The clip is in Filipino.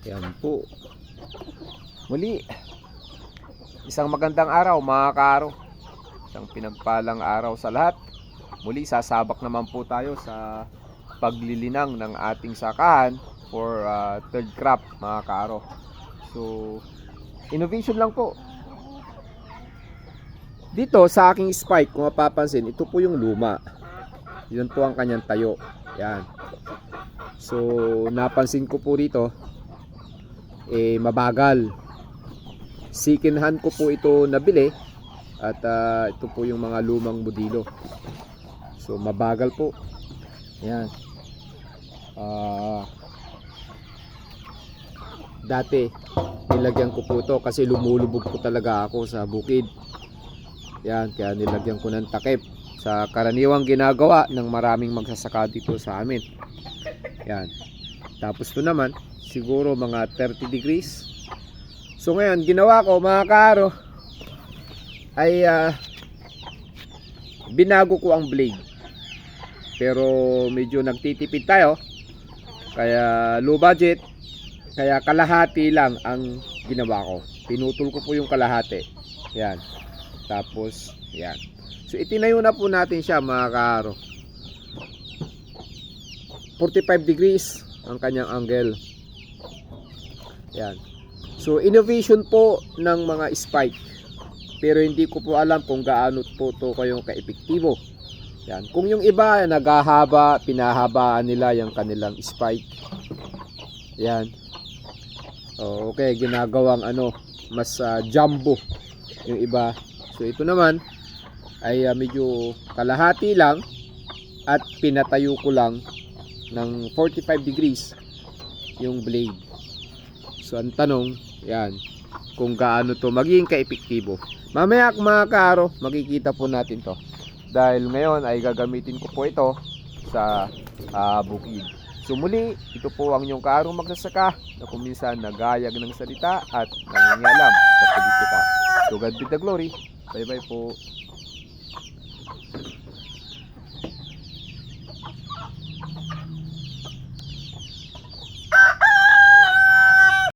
Yan po. Muli, isang magandang araw mga kaaro. Isang pinagpalang araw sa lahat. Muli, sasabak naman po tayo sa paglilinang ng ating sakahan for third crop mga kaaro. So, innovation lang po. Dito sa aking spike, kung mapapansin, ito po yung luma. Yun po ang kanyang tayo. Yan. So, napansin ko po dito, mabagal. Second hand ko po ito nabili. At ito po yung mga lumang modelo. So, mabagal po. Yan. Dati, nilagyan ko po ito kasi lumulubog po talaga ako sa bukid. Yan, kaya nilagyan ko ng takip. Sa karaniwang ginagawa ng maraming magsasaka dito sa amin. Yan. Tapos ito naman, siguro mga 30 degrees. So ngayon, ginawa ko mga kaaro, ay binago ko ang blade. Pero medyo nagtitipid tayo. Kaya low budget. Kaya kalahati lang ang ginawa ko. Pinutol ko po yung kalahati. Yan. Tapos, yan. So itinayo na po natin siya mga kaaro. 45 degrees ang kanyang angle. Yan. So innovation po ng mga spike. Pero hindi ko po alam kung gaano po to kayong ka-epektibo. Yan. Kung yung iba naghahaba, pinahabaan nila yung kanilang spike. Yan. Okay, ginagawang mas jumbo yung iba. So ito naman ay medyo kalahati lang at pinatayo ko lang ng 45 degrees yung blade. So ang tanong, yan, kung gaano to magiging ka-epektibo. Mamaya mga kaaro, makikita po natin to. Dahil ngayon ay gagamitin ko po ito sa bukid. So muli, ito po ang inyong kaarong magsasaka na kung minsan nagayag ng salita at nangingialam sa politika. So God be the glory. Bye bye po.